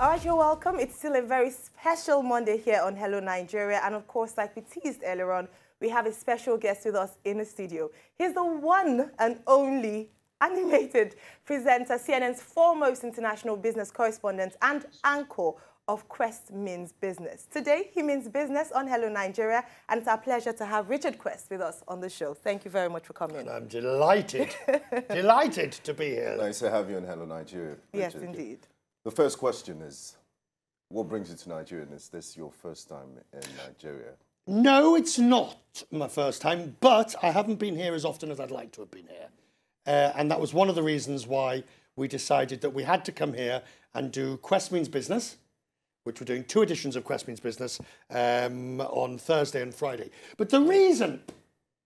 All right, you're welcome. It's still a very special Monday here on Hello Nigeria. And of course, like we teased earlier on, we have a special guest with us in the studio. He's the one and only animated presenter, CNN's foremost international business correspondent and anchor of Quest Means Business. Today, he means business on Hello Nigeria, and it's our pleasure to have Richard Quest with us on the show. Thank you very much for coming. And I'm delighted, delighted to be here. Nice to have you on Hello Nigeria, Richard. Yes, indeed. The first question is, what brings you to Nigeria, and is this your first time in Nigeria? No, it's not my first time, but I haven't been here as often as I'd like to have been here. And that was one of the reasons why we decided that we had to come here and do Quest Means Business, which we're doing 2 editions of Quest Means Business on Thursday and Friday. But the reason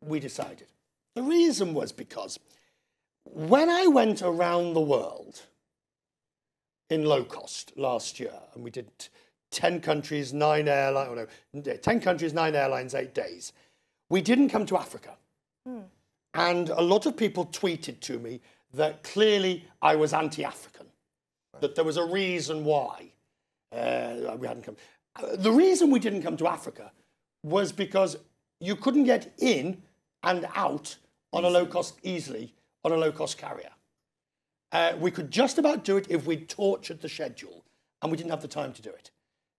we decided, the reason was because when I went around the world in low cost last year, and we did 10 countries, 9 airlines, 10 countries, 9 airlines, 8 days, we didn't come to Africa. And a lot of people tweeted to me that clearly I was anti-African, that there was a reason why we hadn't come. The reason we didn't come to Africa was because you couldn't get in and out on a low-cost, easily, on a low-cost carrier. We could just about do it if we tortured the schedule, and we didn't have the time to do it.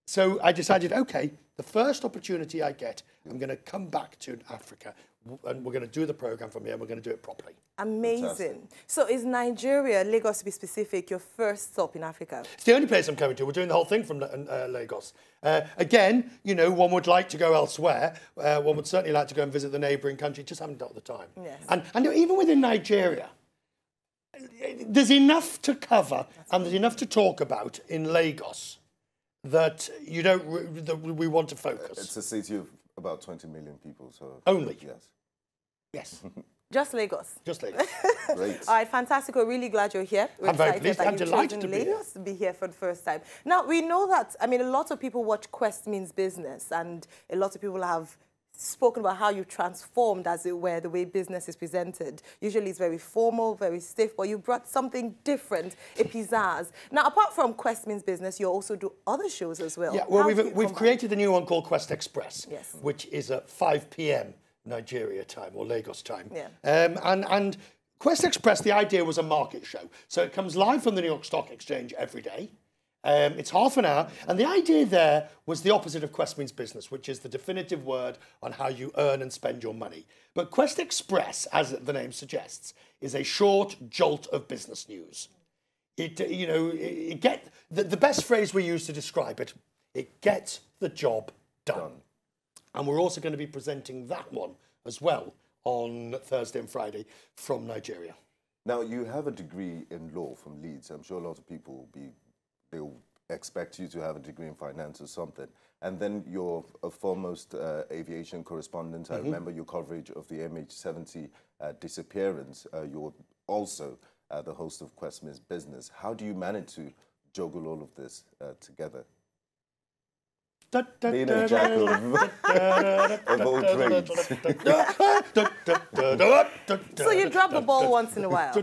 So I decided, okay, the first opportunity I get, I'm going to come back to Africa, and we're going to do the program from here, and we're going to do it properly. Amazing. Fantastic. So is Nigeria, Lagos to be specific, your first stop in Africa? It's the only place I'm coming to. We're doing the whole thing from Lagos. Again, you know, one would like to go elsewhere. One would certainly like to go and visit the neighbouring country, just haven't got the time. Yes. And even within Nigeria, there's enough to cover and there's enough to talk about in Lagos that you don't. That we want to focus. It's a city of about 20 million people, so... Only? Yes. Yes. Just Lagos? Just Lagos. Great. All right, fantastic. We're really glad you're here. We're I'm very excited pleased. that I'm you've delighted chosen to be here. Lagos to be here for the first time. Now, we know that, I mean, a lot of people watch Quest Means Business, and a lot of people have spoken about how you've transformed, as it were, the way business is presented. Usually it's very formal, very stiff, but you brought something different, a pizzazz. Now, apart from Quest Means Business, you also do other shows as well. Yeah, well, How do you we've combine? created a new one called Quest Express, Yes. which is at 5 p.m. Nigeria time or Lagos time. Yeah. And Quest Express, the idea was a market show. So it comes live from the New York Stock Exchange every day. It's half an hour, and the idea there was the opposite of Quest Means Business, which is the definitive word on how you earn and spend your money. But Quest Express, as the name suggests, is a short jolt of business news. The best phrase we use to describe it, it gets the job done. And we're also going to be presenting that one as well on Thursday and Friday from Nigeria. Now, you have a degree in law from Leeds. I'm sure a lot of people they'll expect you to have a degree in finance or something. And then you're a foremost aviation correspondent. I remember your coverage of the MH17 disappearance. You're also the host of Quest Means Business. How do you manage to juggle all of this together? Being a jack of all trades. So you drop the ball once in a while.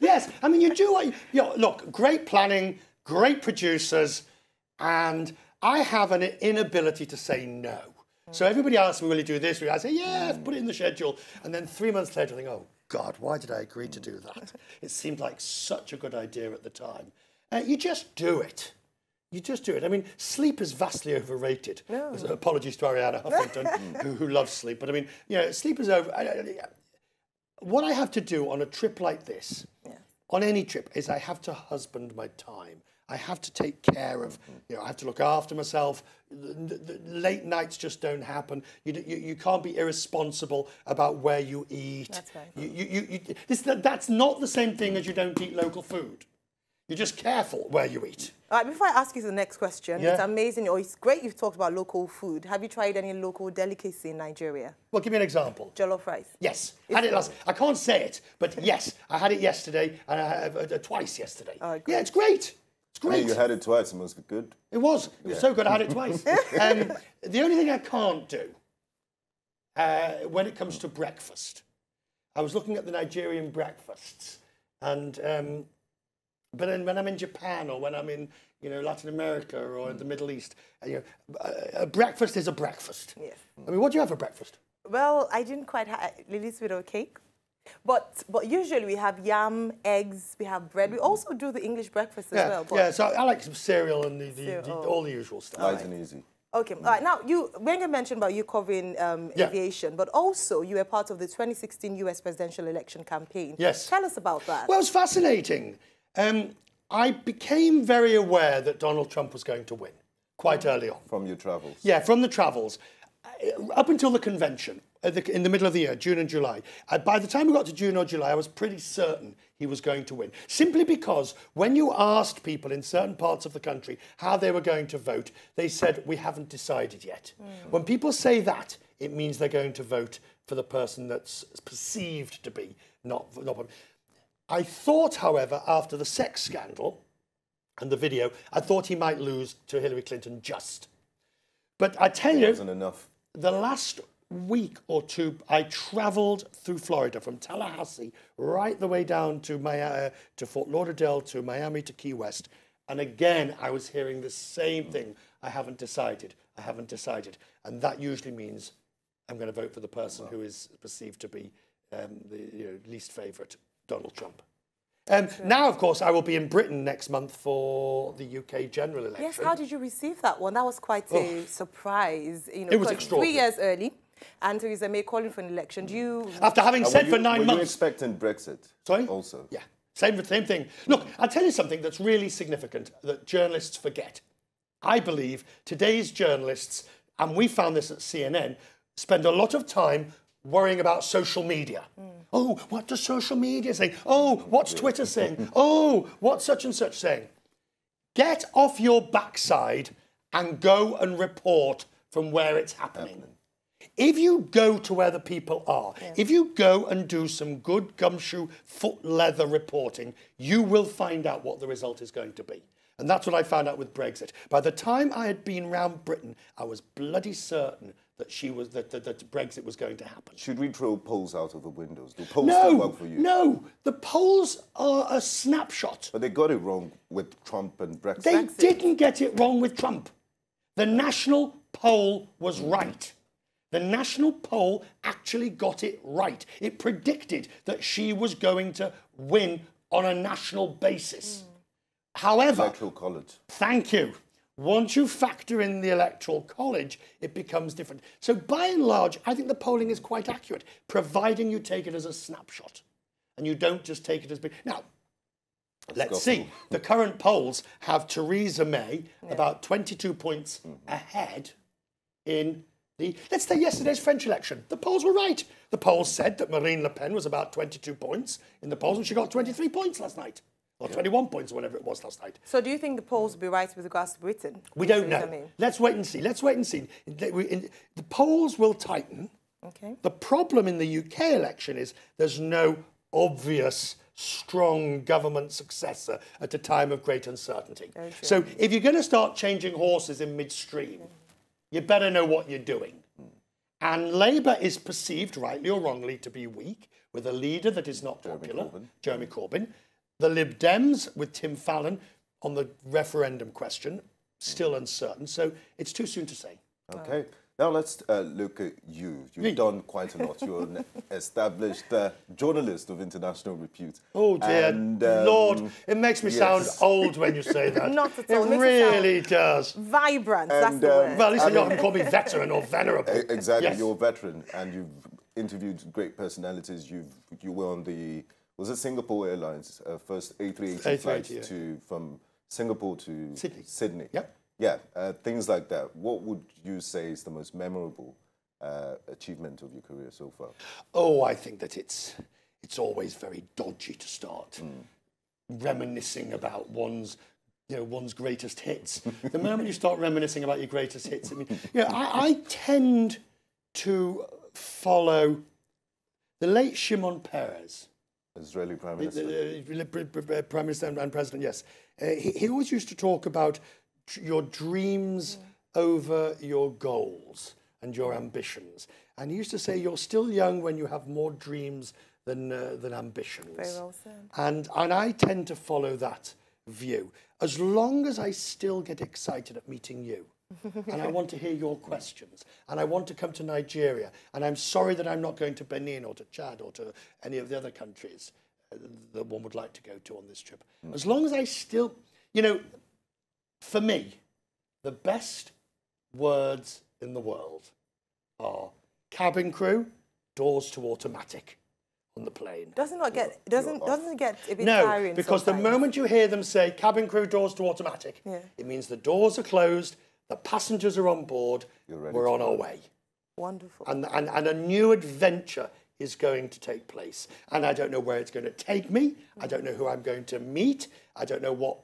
Yes, I mean, you do what look, great planning, great producers, and I have an inability to say no. So everybody asks me, will you do this? I say, yeah, put it in the schedule. And then 3 months later, I think, oh, God, why did I agree to do that? It seemed like such a good idea at the time. You just do it. You just do it. I mean, sleep is vastly overrated. No. Apologies to Ariana Huffington, who loves sleep. But I mean, sleep is over. What I have to do on a trip like this, on any trip, is I have to husband my time. I have to take care of, I have to look after myself. The late nights just don't happen. You can't be irresponsible about where you eat. That's right. That's not the same thing as you don't eat local food. You're just careful where you eat. All right, before I ask you the next question, it's amazing, or it's great you've talked about local food. Have you tried any local delicacy in Nigeria? Well, give me an example. Jollof rice. Yes, had it last. I can't say it, but yes, I had it yesterday, and I had it twice yesterday. Yeah, it's great. It's great. I mean, you had it twice, it must be good. It was. It was so good, I had it twice. The only thing I can't do when it comes to breakfast, I was looking at the Nigerian breakfasts, and But then when I'm in Japan or when I'm in, Latin America or in the Middle East, a breakfast is a breakfast. Yes. I mean, what do you have for breakfast? Well, I didn't quite have Lily's widow cake. But usually we have yam, eggs, we have bread. We also do the English breakfast as well. Yeah, so I like some cereal and all the usual stuff. Light and easy. Okay, all right. Now, when you mentioned about you covering aviation, but also you were part of the 2016 U.S. presidential election campaign. Yes. Tell us about that. Well, it's fascinating. I became very aware that Donald Trump was going to win quite early on. From your travels? Yeah, from the travels. Up until the convention, in the middle of the year, June and July. By the time we got to June or July, I was pretty certain he was going to win. Simply because when you asked people in certain parts of the country how they were going to vote, they said, we haven't decided yet. When people say that, it means they're going to vote for the person that's perceived to be not. I thought, however, after the sex scandal and the video, I thought he might lose to Hillary Clinton just. But I tell you, wasn't enough. The last week or two, I travelled through Florida from Tallahassee right the way down to Fort Lauderdale, to Miami, to Key West. And again, I was hearing the same thing. I haven't decided. I haven't decided. And that usually means I'm going to vote for the person who is perceived to be the least favourite, Donald Trump. Now, of course, I will be in Britain next month for the UK general election. Yes, how did you receive that one? That was quite a surprise. It was extraordinary. 3 years early, and Theresa May calling for an election. Do you... After having said for 9 months... Were you expecting Brexit? Sorry? Also? Yeah, same thing. Look, I'll tell you something that's really significant that journalists forget. I believe today's journalists, and we found this at CNN, spend a lot of time worrying about social media. Oh, what does social media say? Oh, what's Twitter saying? Oh, what's such and such saying? Get off your backside and go and report from where it's happening. If you go to where the people are, if you go and do some good gumshoe foot leather reporting, you will find out what the result is going to be. And that's what I found out with Brexit. By the time I had been round Britain, I was bloody certain that that Brexit was going to happen. Should we throw polls out of the windows? Do polls still work for you? No, the polls are a snapshot. But they got it wrong with Trump and Brexit. They didn't get it wrong with Trump. The national poll was right. The national poll actually got it right. It predicted that she was going to win on a national basis. However... Electoral college. Thank you. Once you factor in the Electoral College, it becomes different. So by and large, I think the polling is quite accurate, providing you take it as a snapshot and you don't just take it as big. Now, let's see. The current polls have Theresa May about 22 points ahead in the, let's say, yesterday's French election. The polls were right. The polls said that Marine Le Pen was about 22 points in the polls and she got 23 points last night. Or 21 points or whatever it was last night. So do you think the polls will be right with regards to Britain? We don't know. Let's wait and see. Let's wait and see. The polls will tighten. Okay. The problem in the UK election is there's no obvious, strong government successor at a time of great uncertainty. So if you're going to start changing horses in midstream, you better know what you're doing. And Labour is perceived, rightly or wrongly, to be weak, with a leader that is not popular, Jeremy Corbyn. The Lib Dems with Tim Fallon on the referendum question, still uncertain. So it's too soon to say. Okay. Now let's look at you. You've done quite a lot. You're an established journalist of international repute. Oh, dear Lord. It makes me sound old when you say that. Not at all. It really does. Vibrant, that's the word. Well, at least you don't call me veteran or venerable. Exactly. You're a veteran and you've interviewed great personalities. You were on the... Was it Singapore Airlines, first A380 flight from Singapore to Sydney? Yep. Yeah, things like that. What would you say is the most memorable achievement of your career so far? Oh, I think that it's always very dodgy to start reminiscing about one's greatest hits. The moment you start reminiscing about your greatest hits, I mean, I tend to follow the late Shimon Peres. Israeli Prime Minister. Prime Minister and President, yes. He always used to talk about your dreams over your goals and your ambitions. And he used to say, you're still young when you have more dreams than ambitions. Very well said. And I tend to follow that view. As long as I still get excited at meeting you, and I want to hear your questions, and I want to come to Nigeria, and I'm sorry that I'm not going to Benin or to Chad or to any of the other countries that one would like to go to on this trip. As long as I still, you know, for me, the best words in the world are cabin crew, doors to automatic on the plane. Doesn't it get a bit No, tiring because sometimes? the moment you hear them say cabin crew, doors to automatic, it means the doors are closed, the passengers are on board, we're on our way. Wonderful. And a new adventure is going to take place. And I don't know where it's going to take me. I don't know who I'm going to meet. I don't know what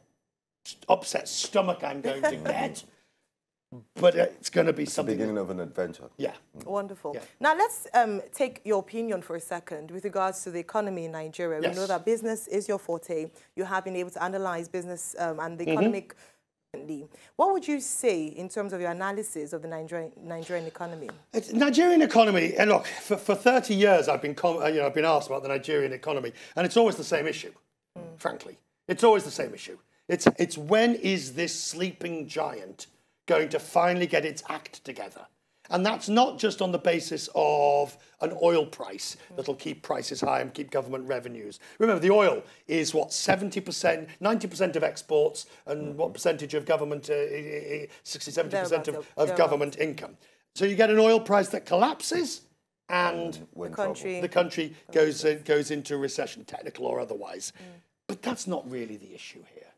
upset stomach I'm going to get. But it's going to be something. The beginning of an adventure. Yeah. Wonderful. Yeah. Now, let's take your opinion for a second with regards to the economy in Nigeria. Yes. We know that business is your forte. You have been able to analyze business and the economic. What would you say in terms of your analysis of the Nigerian economy? Nigerian economy, and look, for 30 years I've been asked about the Nigerian economy, and it's always the same issue, frankly. It's always the same issue. It's when is this sleeping giant going to finally get its act together? And that's not just on the basis of an oil price that'll keep prices high and keep government revenues. Remember, the oil is what, 70%, 90% of exports, and what percentage of government, 60, 70% of government income. So you get an oil price that collapses and the country goes into recession, technical or otherwise. But that's not really the issue here.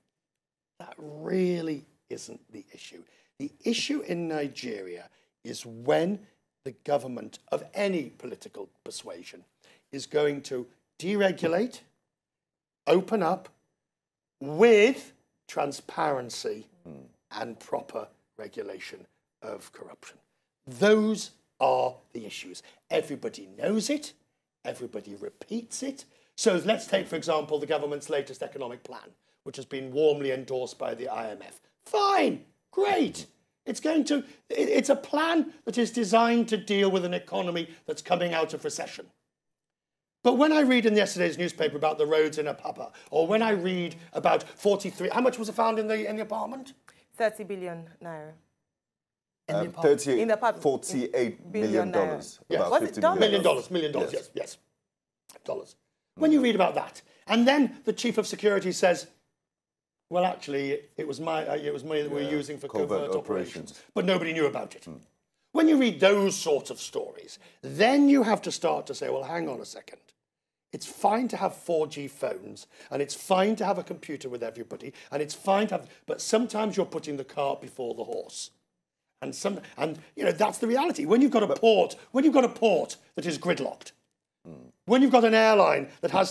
That really isn't the issue. The issue in Nigeria is when the government of any political persuasion is going to deregulate, open up with transparency and proper regulation of corruption. Those are the issues. Everybody knows it. Everybody repeats it. So let's take, for example, the government's latest economic plan, which has been warmly endorsed by the IMF. Fine, great. It's a plan that is designed to deal with an economy that's coming out of recession. But when I read in yesterday's newspaper about the roads in Apapa, or when I read about 43, how much was it found in the apartment? 30 billion naira. $48 million. Naira. About Was it $50 million. Million dollars, yes. Dollars. When you read about that, and then the chief of security says, well, actually, it was money that we were using for covert operations, but nobody knew about it. When you read those sorts of stories, then you have to start to say, well, hang on a second. It's fine to have 4G phones, and it's fine to have a computer with everybody, and it's fine to have, but sometimes you're putting the cart before the horse. And you know, that's the reality. When you've got a port that is gridlocked, when you've got an airline that has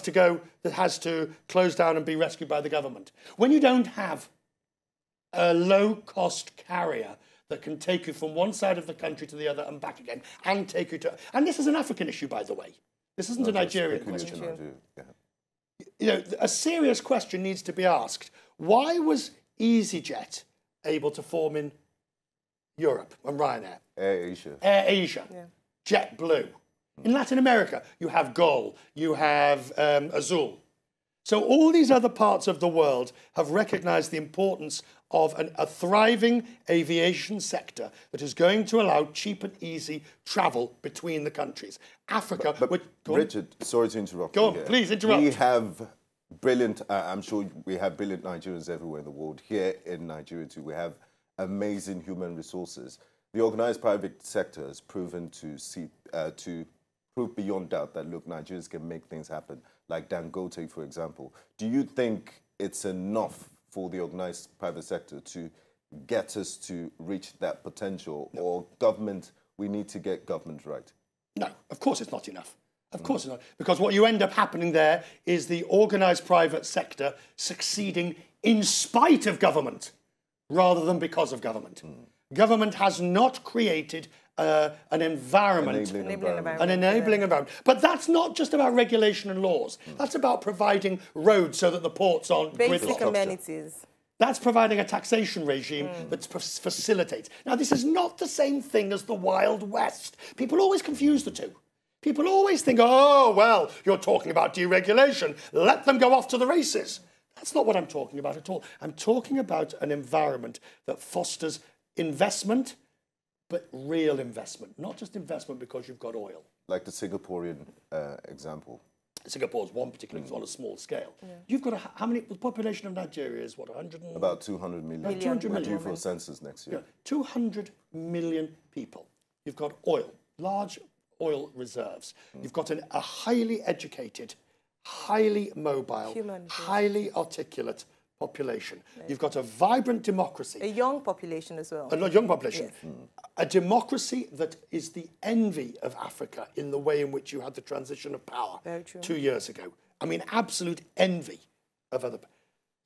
to close down and be rescued by the government, when you don't have a low-cost carrier that can take you from one side of the country to the other and back again, and take you to... And this is an African issue, by the way. This isn't a Nigerian question. You know, a serious question needs to be asked. Why was EasyJet able to form in Europe and Ryanair? Air Asia. Yeah. JetBlue. In Latin America, you have Gol, you have Azul. So all these other parts of the world have recognized the importance of a thriving aviation sector that is going to allow cheap and easy travel between the countries. Africa... But Richard, sorry to interrupt you. Go on, please interrupt. We have brilliant, I'm sure we have brilliant Nigerians everywhere in the world. Here in Nigeria too, we have amazing human resources. The organized private sector has proven to prove beyond doubt that, look, Nigerians can make things happen, like Dangote, for example. Do you think it's enough for the organized private sector to get us to reach that potential? No. Or government, we need to get government right? No, of course it's not enough. Of course it's not. Because what you end up happening there is the organised private sector succeeding in spite of government rather than because of government. Government has not created an environment, an enabling environment. But that's not just about regulation and laws. That's about providing roads so that the ports aren't basic amenities. That's providing a taxation regime that facilitates. Now, this is not the same thing as the Wild West. People always confuse the two. People always think, oh, well, you're talking about deregulation. Let them go off to the races. That's not what I'm talking about at all. I'm talking about an environment that fosters investment, but real investment, not just investment because you've got oil. Like the Singaporean example. Singapore's one particularly on a small scale. Yeah. You've got how many? The population of Nigeria is what, 100? About 200 million. 200 million. We're due for a census next year. Yeah, 200 million people. You've got oil, large oil reserves. You've got a highly educated, highly mobile, highly articulate population. You've got a vibrant democracy. A young population as well. A young population. Yes. A democracy that is the envy of Africa in the way in which you had the transition of power 2 years ago. I mean, absolute envy of other.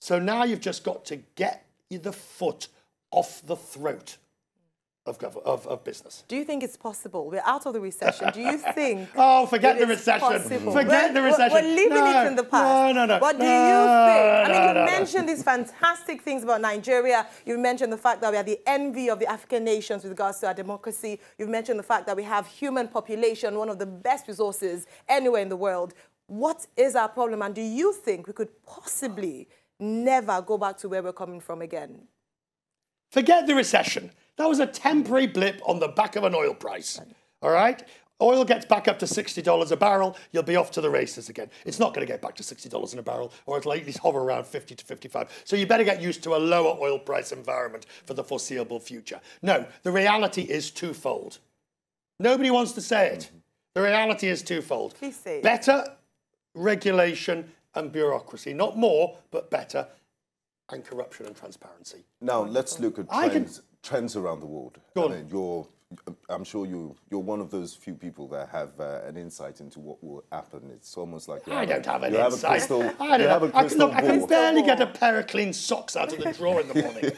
So now you've just got to get the foot off the throat of business. Do you think it's possible? We're out of the recession. Do you think? Oh, forget the recession. Possible? Forget the recession. We're leaving it in the past. No. But do you think? I mean, you mentioned these fantastic things about Nigeria. You mentioned the fact that we are the envy of the African nations with regards to our democracy. You've mentioned the fact that we have human population, one of the best resources anywhere in the world. What is our problem? And do you think we could possibly never go back to where we're coming from again? Forget the recession. That was a temporary blip on the back of an oil price, all right? Oil gets back up to $60 a barrel, you'll be off to the races again. It's not going to get back to $60 in a barrel, or it'll at least hover around 50 to 55. So you better get used to a lower oil price environment for the foreseeable future. No, the reality is twofold. Nobody wants to say it. The reality is twofold. Please say it. Better regulation and bureaucracy. Not more, but better. And corruption and transparency. Now, let's look at trends around the world. Go on. I mean, I'm sure you're one of those few people that have an insight into what will happen. It's almost like I don't have an insight. I can barely get a pair of clean socks out of the drawer in the morning.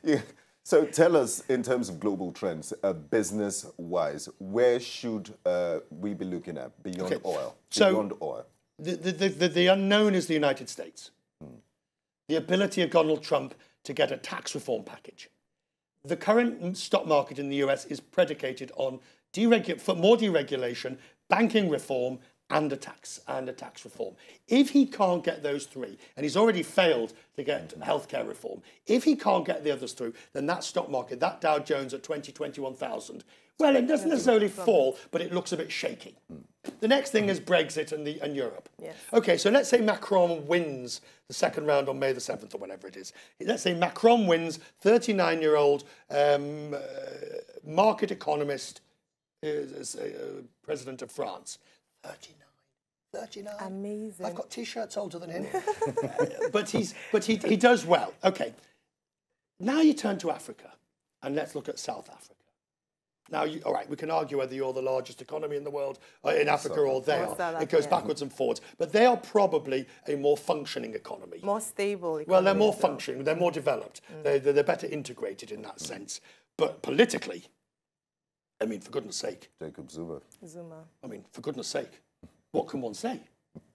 Yeah. So tell us, in terms of global trends, business-wise, where should we be looking at beyond oil? Beyond oil. The unknown is the United States. The ability of Donald Trump to get a tax reform package. The current stock market in the US is predicated on more deregulation, banking reform, and a tax reform. If he can't get those three, and he's already failed to get healthcare reform, if he can't get the others through, then that stock market, that Dow Jones at 21,000, well, it doesn't necessarily fall, but it looks a bit shaky. The next thing is Brexit and Europe. Yes. Okay, so let's say Macron wins the second round on May the 7th or whenever it is. Let's say Macron wins, 39-year-old market economist, president of France. 39. Amazing. I've got T-shirts older than him. but he does well. Okay. Now you turn to Africa, and let's look at South Africa. Now, all right, we can argue whether you're the largest economy in the world, in Africa, or they are. It goes backwards and forwards. But they are probably a more functioning economy. More stable economy. Well, they're more functioning. They're more developed. They're better integrated in that sense. But politically, I mean, for goodness sake. Jacob Zuma. I mean, for goodness sake, what can one say?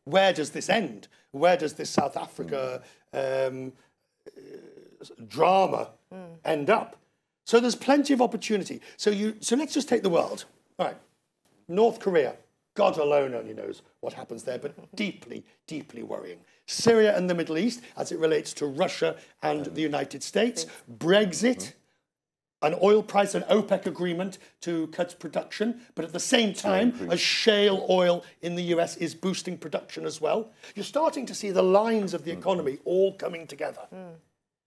Where does this end? Where does this South Africa drama end up? So there's plenty of opportunity. So let's just take the world. All right, North Korea. God alone only knows what happens there, but deeply, deeply worrying. Syria and the Middle East, as it relates to Russia and the United States. Brexit, an oil price, an OPEC agreement to cut production, but at the same time, as shale oil in the US is boosting production as well. You're starting to see the lines of the economy all coming together.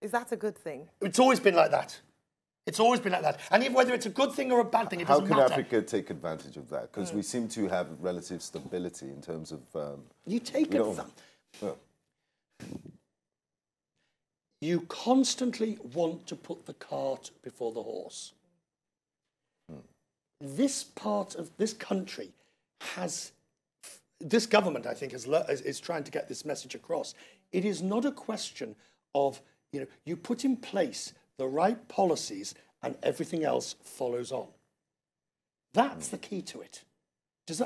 Is that a good thing? It's always been like that. It's always been like that. And even whether it's a good thing or a bad thing, it doesn't matter. How can Africa take advantage of that? Because we seem to have relative stability in terms of... you take it... You constantly want to put the cart before the horse. This part of this country has... This government, I think, is trying to get this message across. It is not a question of, you put in place the right policies and everything else follows on. That's the key to it.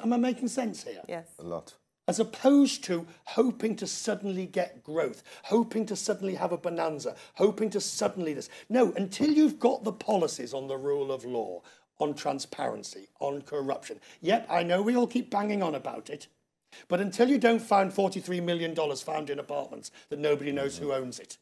Am I making sense here? Yes. A lot. As opposed to hoping to suddenly get growth, hoping to suddenly have a bonanza, hoping to suddenly this. No, until you've got the policies on the rule of law, on transparency, on corruption. Yep, I know we all keep banging on about it. But until you don't find $43 million found in apartments that nobody knows who owns it,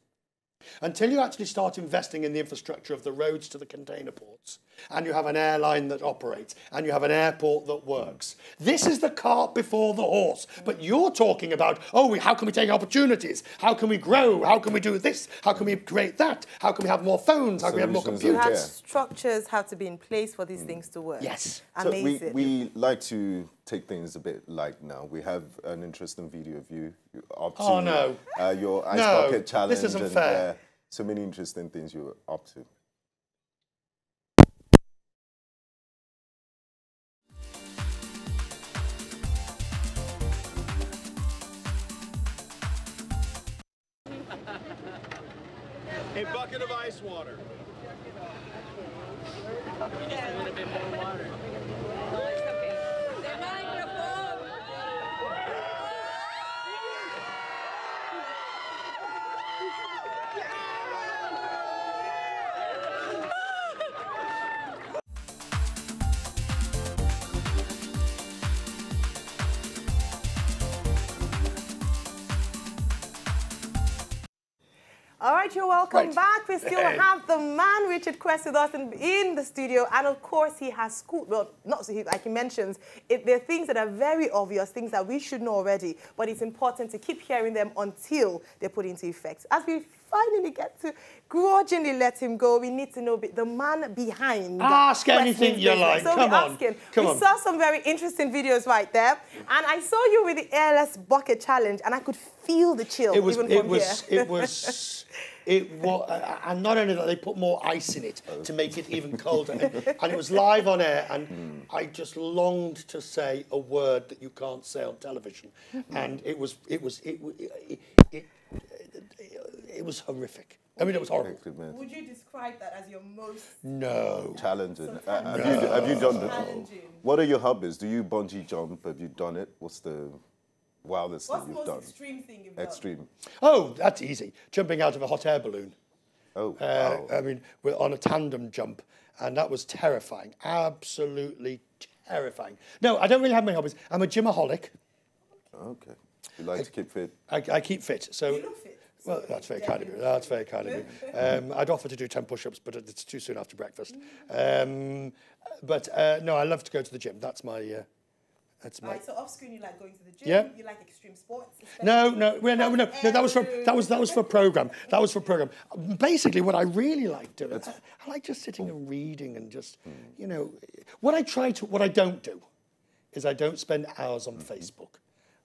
until you actually start investing in the infrastructure of the roads to the container ports, and you have an airline that operates, and you have an airport that works, this is the cart before the horse. But you're talking about, oh, how can we take opportunities? How can we grow? How can we do this? How can we create that? How can we have more phones? How can we have more computers? Have structures have to be in place for these things to work. Yes. Amazing. So we like to take things a bit light now. We have an interesting video of you up to your ice bucket challenge. This isn't fair. So many interesting things you're up to. A bucket of ice water. You just a little bit more water. Oh, it's okay. The microphone. All right, you're welcome back. We still have the man, Richard Quest, with us in the studio. And of course, he has school. Well, not so like he mentions, there are things that are very obvious, things that we should know already. But it's important to keep hearing them until they're put into effect. As we finally get to grudgingly let him go, we need to know the man behind. Ask anything you like. So Come on. We saw some very interesting videos right there. And I saw you with the airless bucket challenge, and I could feel the chill even from here. And not only that, they put more ice in it to make it even colder. And it was live on air, and I just longed to say a word that you can't say on television. And it was horrific. I mean, it was horrible. Would you describe that as your most challenging? Have you done it? What are your hobbies? Do you bungee jump? Have you done it? What's the wildest thing you've done? Extreme thing you've done? Extreme. Oh, that's easy. Jumping out of a hot air balloon. Oh, wow. I mean, we're on a tandem jump, and that was terrifying. Absolutely terrifying. No, I don't really have many hobbies. I'm a gymaholic. Okay. You like to keep fit? I keep fit. So. You look fit. Well, that's very kind of you. That's very kind of you. I'd offer to do 10 push-ups, but it's too soon after breakfast. No, I love to go to the gym. That's my... Right, so off screen you like going to the gym. Yeah. You like extreme sports. No. That was for a program. That was for a program. Basically, what I really like doing, I like just sitting and reading and just, you know, what I don't do is I don't spend hours on Facebook.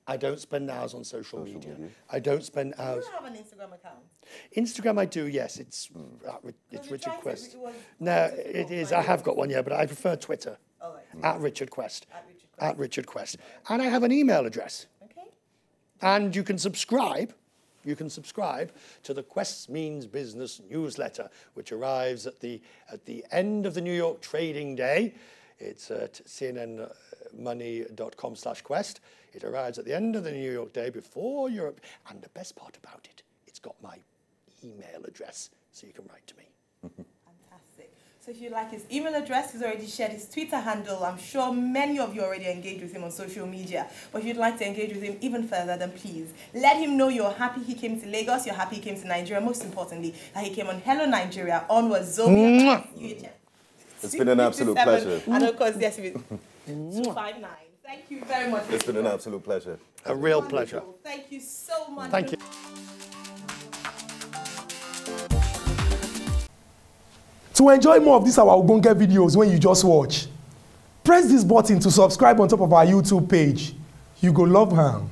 I don't spend hours on social media. I don't spend hours. You have an Instagram account. Instagram, I do. Yes, it's Richard Quest. No, it is. I have got one, yeah, but I prefer Twitter. Oh, right. At Richard Quest. At Richard Quest. And I have an email address. Okay. And you can subscribe. You can subscribe to the Quest Means Business newsletter, which arrives at the end of the New York trading day. It's at cnnmoney.com/quest. It arrives at the end of the New York day before Europe. And the best part about it, it's got my email address, so you can write to me. Fantastic. So if you like his email address, he's already shared his Twitter handle. I'm sure many of you already engaged with him on social media. But if you'd like to engage with him even further, then please let him know you're happy he came to Lagos, you're happy he came to Nigeria, most importantly, that he came on Hello Nigeria, on Wazobia. It's been an absolute pleasure. And of course, yes, 259. Thank you very much. It's been an absolute pleasure. A real pleasure. Thank you so much. Thank you. To enjoy more of these our Ogbonge videos when you just watch, press this button to subscribe on top of our YouTube page. You go love am.